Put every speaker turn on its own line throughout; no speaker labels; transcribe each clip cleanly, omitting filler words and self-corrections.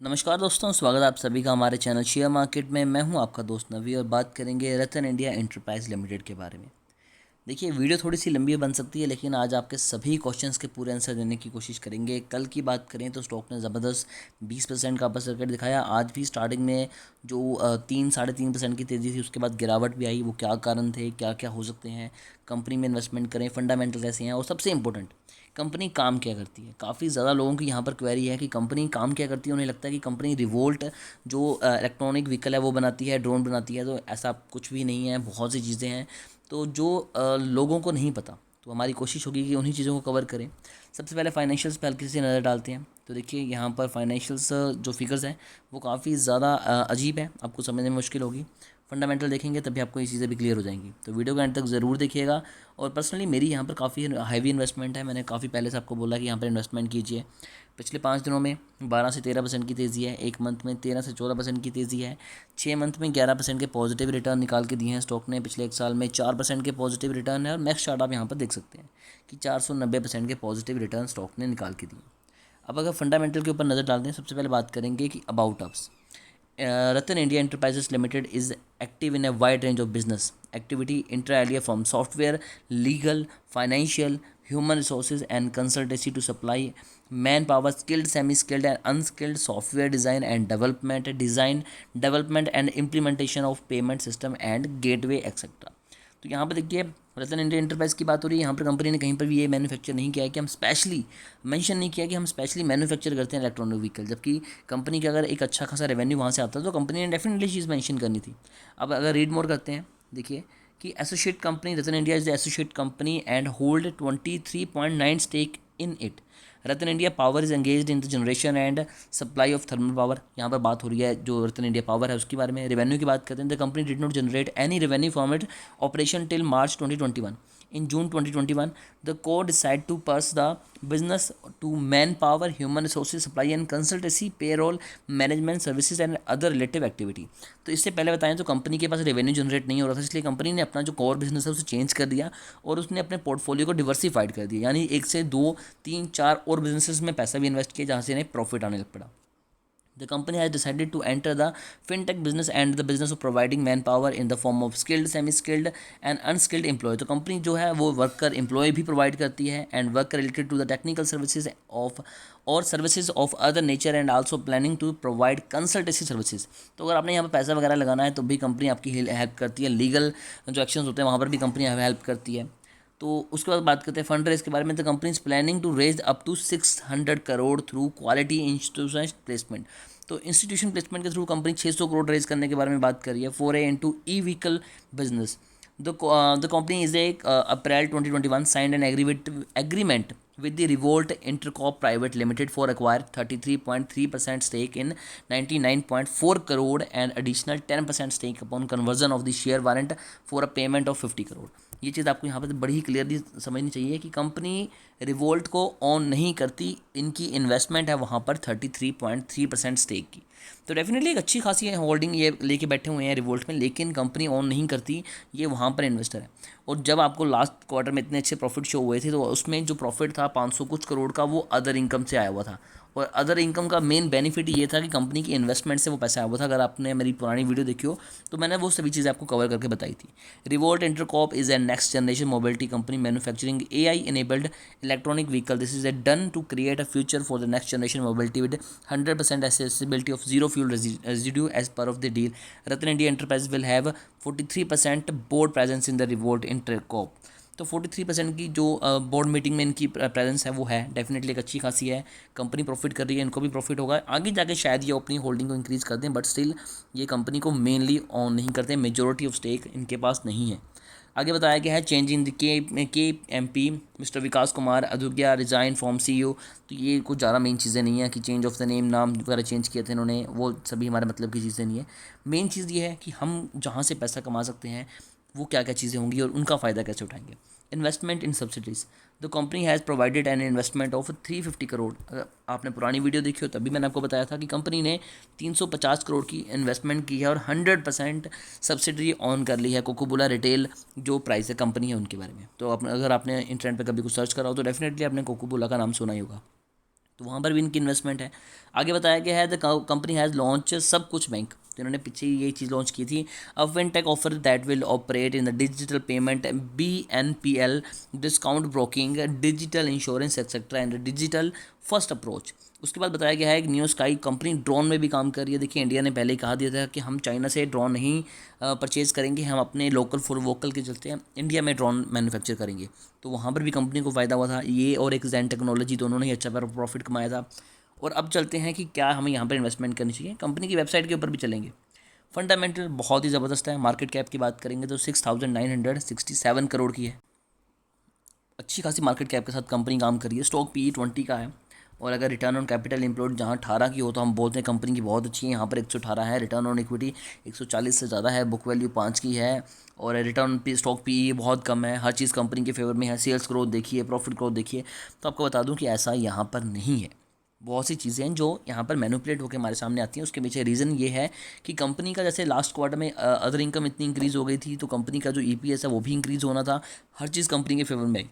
नमस्कार दोस्तों, स्वागत है आप सभी का हमारे चैनल शेयर मार्केट में। मैं हूं आपका दोस्त नवी और बात करेंगे रतन इंडिया एंटरप्राइज लिमिटेड के बारे में। देखिए, वीडियो थोड़ी सी लंबी बन सकती है, लेकिन आज आपके सभी क्वेश्चंस के पूरे आंसर देने की कोशिश करेंगे। कल की बात करें तो स्टॉक ने ज़बरदस्त 20% का अपर सर्किट दिखाया। आज भी स्टार्टिंग में जो 3-3.5% की तेज़ी थी, उसके बाद गिरावट भी आई। वो क्या कारण थे, क्या क्या हो सकते हैं, कंपनी में इन्वेस्टमेंट करें, फंडामेंटल ऐसे हैं, और सबसे इंपॉर्टेंट कंपनी काम क्या करती है। काफ़ी ज़्यादा लोगों की यहाँ पर क्वेरी है कि कंपनी काम क्या करती है। उन्हें लगता है कि कंपनी रिवोल्ट जो इलेक्ट्रॉनिक व्हीकल है वो बनाती है, ड्रोन बनाती है। तो ऐसा कुछ भी नहीं है, बहुत सी चीज़ें हैं तो जो लोगों को नहीं पता। तो हमारी कोशिश होगी कि उन्हीं चीज़ों को कवर करें। सबसे पहले फाइनेंशियल्स पे हल्की सी नज़र डालते हैं। तो देखिए, यहाँ पर फाइनेंशियल्स जो फिगर्स हैं वो काफ़ी ज़्यादा अजीब है, आपको समझने में मुश्किल होगी। फंडामेंटल देखेंगे तभी आपको ये चीज़ें भी क्लियर हो जाएंगी। तो वीडियो के एंड तक ज़रूर देखिएगा। और पर्सनली मेरी यहाँ पर काफ़ी हैवी इन्वेस्टमेंट है। मैंने काफ़ी पहले से आपको बोला कि यहाँ पर इन्वेस्टमेंट कीजिए। पिछले 5 दिनों में 12 से 13% की तेज़ी है, एक मंथ में 13 से 14% की तेज़ी है, 6 मंथ में 11% के पॉजिटिव रिटर्न निकाल के दिए हैं स्टॉक ने। पिछले एक साल में 4% के पॉजिटिव रिटर्न है, और नेक्स्ट चार्ट आप यहाँ पर देख सकते हैं कि 490% के पॉजिटिव रिटर्न स्टॉक ने निकाल के दिए। अब अगर फंडामेंटल के ऊपर नज़र डालते हैं, सबसे पहले बात करेंगे कि about us. Ratan India Enterprises Limited is active in a wide range of business activity inter alia from software, legal, financial, human resources, and consultancy to supply manpower, skilled, semi-skilled, and unskilled software design, development, and implementation of payment system and gateway etc. तो यहाँ पर देखिए, रतन India enterprise की बात हो रही है। यहाँ पर कंपनी ने कहीं पर भी ये मैन्युफैक्चर नहीं किया है कि हम स्पेशली मेंशन नहीं किया कि हम स्पेशली मैन्युफैक्चर करते हैं इलेक्ट्रॉनिक व्हीकल, जबकि कंपनी का अगर एक अच्छा खासा रेवेन्यू वहाँ से आता है तो कंपनी ने डेफिनेटली चीज़ मेंशन करनी थी। अब अगर रीड मोर करते हैं, देखिए कि associate company Ratan India is the associate company and hold 23.9 stake in it. Ratan India power is engaged in the generation and supply of thermal power. यहाँ पर बात हो रही है जो रतन इंडिया पावर है उसके बारे में। रेवेन्यू की बात करते हैं, the company did not generate any revenue from it operation till March 2021. In June 2021, the core decided to pursue the business to manpower, human resources, supply and consultancy, payroll, management services and other related activity. तो इससे पहले बताएं तो company के पास revenue generate नहीं हो रहा था, इसलिए कंपनी ने अपना जो कोर बिजनेस है उसे चेंज कर दिया और उसने अपने पोर्टफोलियो को डिवर्सिफाइड कर दिया। यानी एक से दो, तीन, चार और बिजनेसेस में पैसा भी इन्वेस्ट किया जहाँ से इन्हें प्रॉफिट आने लग पड़ा। The company has decided to enter the fintech business and the business of providing manpower in the form of skilled, semi-skilled and unskilled employee. तो कंपनी जो है वो वर्कर एम्प्लॉय भी प्रोवाइड करती है and work related to the technical services of और services of other nature and also planning to provide consultancy services. तो अगर आपने यहाँ पर पैसा वगैरह लगाना है तो भी कंपनी आपकी हेल्प करती है। लीगल जो एक्शंस होते हैं वहाँ पर भी कंपनी हेल्प करती है। तो उसके बाद बात करते हैं फंड रेज के बारे में। The company is planning to raise up to 600 crore through quality institution placement. तो इंस्टीट्यूशन प्लेसमेंट के थ्रू कंपनी 600 करोड़ रेज करने के बारे में बात कर रही है for a into e vehicle business. The company is a April 2021 signed an agreement with the Revolt Intercorp Private Limited for acquire 33.3% stake in 99.4 crore and additional 10% stake upon conversion of the share warrant for a payment of 50 crore. ये चीज़ आपको यहाँ पर बड़ी ही clearly समझनी चाहिए कि company revolt को on नहीं करती, इनकी इन्वेस्टमेंट है वहाँ पर 33.3% स्टेक की। तो डेफिनेटली एक अच्छी खासी होल्डिंग ये लेके बैठे हुए हैं रिवोल्ट में, लेकिन कंपनी ऑन नहीं करती, ये वहाँ पर इन्वेस्टर है। और जब आपको लास्ट क्वार्टर में इतने अच्छे प्रॉफिट शो हुए थे तो उसमें जो प्रॉफिट था 500 कुछ करोड़ का, वो अदर इनकम से आया हुआ था। और अदर इनकम का मेन बेनिफिट ये था कि कंपनी की इन्वेस्टमेंट से वो पैसा आया हुआ था। अगर आपने मेरी पुरानी वीडियो देखी हो तो मैंने वो सभी चीज़ें आपको कवर करके बताई थी। Revolt Intercorp is a next generation mobility company manufacturing AI enabled electronic vehicle. This is a done to create a future for the next generation mobility with 100% accessibility of zero fuel residue as per of the deal. Ratan India Enterprises will have 43% board presence in the Revolt Intercorp. तो 43% की जो board meeting में इनकी presence है वो है, definitely एक अच्छी खासी है। कंपनी प्रॉफिट कर रही है, इनको भी प्रॉफिट होगा आगे जाके, शायद ये अपनी होल्डिंग को इंक्रीज़ कर दें, बट स्टिल ये कंपनी को मेनली ऑन नहीं करते, मेजॉरिटी ऑफ स्टेक इनके पास नहीं है। आगे बताया गया है change in the K M P mister Vikas Kumar Adhugya resign from CEO। तो ये कुछ ज़्यादा मेन चीज़ें नहीं है कि चेंज ऑफ द नेम, नाम वगैरह चेंज किए थे इन्होंने, वो सभी हमारे मतलब की चीज़ें नहीं है। मेन चीज़ ये है कि हम जहाँ से पैसा कमा सकते हैं वो क्या क्या चीज़ें होंगी और उनका फ़ायदा कैसे उठाएंगे। Investment in subsidies. The company has provided an investment of 350 crore. अगर आपने पुरानी वीडियो देखी हो तभी मैंने आपको बताया था कि कंपनी ने 350 करोड़ की इन्वेस्टमेंट की है और 100% सब्सिडरी ऑन कर ली है कोकोबोला रिटेल जो प्राइस है कंपनी है उनके बारे में। तो अगर आपने इंटरनेट पर कभी कुछ सर्च करा हो तो डेफिनेटली आपने कोकोबोला का नाम सुना ही होगा। तो वहाँ पर भी इनकी इन्वेस्टमेंट है। आगे बताया गया है द कंपनी हैज़ लॉन्च सब कुछ बैंक, तो इन्होंने पीछे ये चीज़ लॉन्च की थी। अ fintech offer that will operate in the digital payment, BNPL, discount broking, digital insurance etcetera and digital first approach. उसके बाद बताया गया है कि न्यू स्काई कंपनी ड्रोन में भी काम कर रही है। देखिए इंडिया ने पहले ही कहा दिया था कि हम चाइना से ड्रोन नहीं परचेज़ करेंगे, हम अपने लोकल फॉर वोकल के चलते हैं इंडिया में ड्रोन मैन्युफैक्चर करेंगे। तो वहाँ पर भी कंपनी को फ़ायदा हुआ था। ये और एक जैन टेक्नोलॉजी दोनों ने ही अच्छा प्रॉफिट कमाया था। और अब चलते हैं कि क्या हमें यहाँ पर इन्वेस्टमेंट करनी चाहिए। कंपनी की वेबसाइट के ऊपर भी चलेंगे। फंडामेंटल बहुत ही ज़बरदस्त है। मार्केट कैप की बात करेंगे तो 6,967 करोड़ की है। अच्छी खासी मार्केट कैप के साथ कंपनी काम कर रही है। स्टॉक PE 20 का है। और अगर रिटर्न ऑन कैपिटल एम्प्लॉयड जहाँ 18 की हो तो हम बोलते हैं कंपनी की बहुत अच्छी है। यहाँ पर 118 है। रिटर्न ऑन इक्विटी 140 से ज़्यादा है। बुक वैल्यू 5 की है। और रिटर्न स्टॉक PE बहुत कम है। हर चीज़ कंपनी के फेवर में है। सेल्स ग्रोथ देखिए, प्रॉफिट ग्रोथ देखिए। तो आपको बता दूँ कि ऐसा यहाँ पर नहीं है। बहुत सी चीज़ें हैं जो यहाँ पर मैनिपुलेट होकर हमारे सामने आती हैं। उसके पीछे रीज़न ये है कि कंपनी का जैसे लास्ट क्वार्टर में अदर इनकम इतनी इंक्रीज़ हो गई थी, तो कंपनी का जो EPS है वो भी इंक्रीज़ होना था। हर चीज़ कंपनी के फेवर में आई।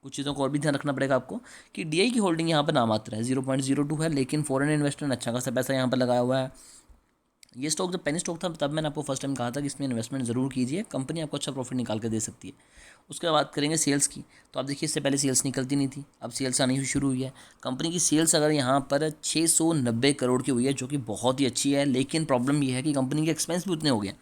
कुछ चीज़ों को और भी ध्यान रखना पड़ेगा आपको कि DI की होल्डिंग यहाँ पर नामात्र है, 0.02 है, लेकिन फॉरेन इन्वेस्टर ने अच्छा खासा पैसा यहाँ पर लगाया हुआ है। ये स्टॉक जब पेनी स्टॉक था तब मैंने आपको फर्स्ट टाइम कहा था कि इसमें इन्वेस्टमेंट ज़रूर कीजिए, कंपनी आपको अच्छा प्रॉफिट निकाल कर दे सकती है। उसके बाद बात करेंगे सेल्स की। तो आप देखिए इससे पहले सेल्स निकलती नहीं थी, अब सेल्स आनी शुरू हुई है। कंपनी की सेल्स अगर यहाँ पर 690 करोड़ की हुई है, जो कि बहुत ही अच्छी है, लेकिन प्रॉब्लम ये है कि कंपनी के एक्सपेंस भी उतने हो गए।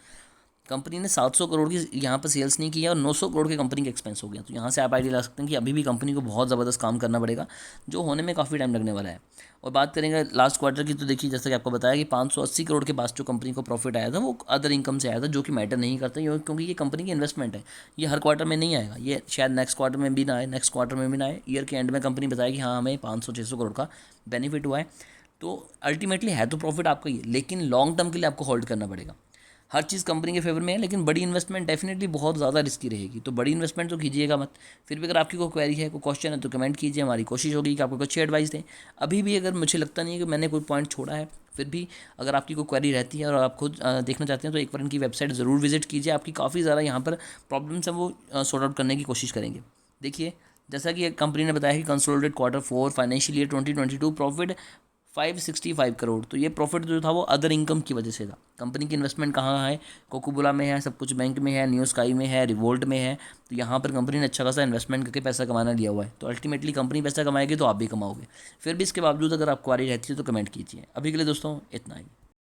कंपनी ने 700 करोड़ की यहाँ पर सेल्स नहीं की है और 900 करोड़ के कंपनी के एक्सपेंस हो गया। तो यहाँ से आप आइडिया ला सकते हैं कि अभी भी कंपनी को बहुत ज़बरदस्त काम करना पड़ेगा, जो होने में काफ़ी टाइम लगने वाला है। और बात करेंगे लास्ट क्वार्टर की, तो देखिए जैसे कि आपको बताया कि 580 करोड़ के पास जो कंपनी को प्रॉफिट आया था वो अदर इनकम से आया था, जो कि मैटर नहीं करता क्योंकि ये कंपनी की इन्वेस्टमेंट है। ये हर क्वार्टर में नहीं आएगा, ये शायद नेक्स्ट क्वार्टर में भी ना आए, नेक्स्ट क्वार्टर में भी ना आए। ईयर के एंड में कंपनी बताया कि हाँ हमें 500-600 करोड़ का बेनिफिट हुआ है। तो अल्टीमेटली है तो प्रॉफिट आपका ही, लेकिन लॉन्ग टर्म के लिए आपको होल्ड करना पड़ेगा। हर चीज़ कंपनी के फेवर में है, लेकिन बड़ी इन्वेस्टमेंट डेफिनेटली बहुत ज़्यादा रिस्की रहेगी। तो बड़ी इन्वेस्टमेंट तो कीजिएगा मत। फिर भी अगर आपकी कोई क्वेरी है, कोई क्वेश्चन है, तो कमेंट कीजिए। हमारी कोशिश होगी कि आपको अच्छी एडवाइस दें। अभी भी अगर मुझे लगता नहीं है कि मैंने कोई पॉइंट छोड़ा है, फिर भी अगर आपकी कोई क्वेरी रहती है और आप खुद देखना चाहते हैं तो एक बार इनकी वेबसाइट ज़रूर विजिट कीजिए। आपकी काफ़ी ज़्यादा यहाँ पर प्रॉब्लम्स हैं वो सॉर्ट आउट करने की कोशिश करेंगे। देखिए जैसा कि कंपनी ने बताया कि consolidated Q4 financial year 2022 profit 565 crore. तो ये प्रॉफिट जो था वो अदर इनकम की वजह से था। कंपनी की इन्वेस्टमेंट कहाँ है? कोकोबोला में है, सब कुछ बैंक में है, न्यू स्काई में है, रिवोल्ट में है। तो यहाँ पर कंपनी ने अच्छा खासा इन्वेस्टमेंट करके पैसा कमाना लिया हुआ है। तो अल्टीमेटली कंपनी पैसा कमाएगी तो आप भी कमाओगे। फिर भी इसके बावजूद अगर आपको क्वारी रहती है तो कमेंट कीजिए। अभी के लिए दोस्तों इतना ही।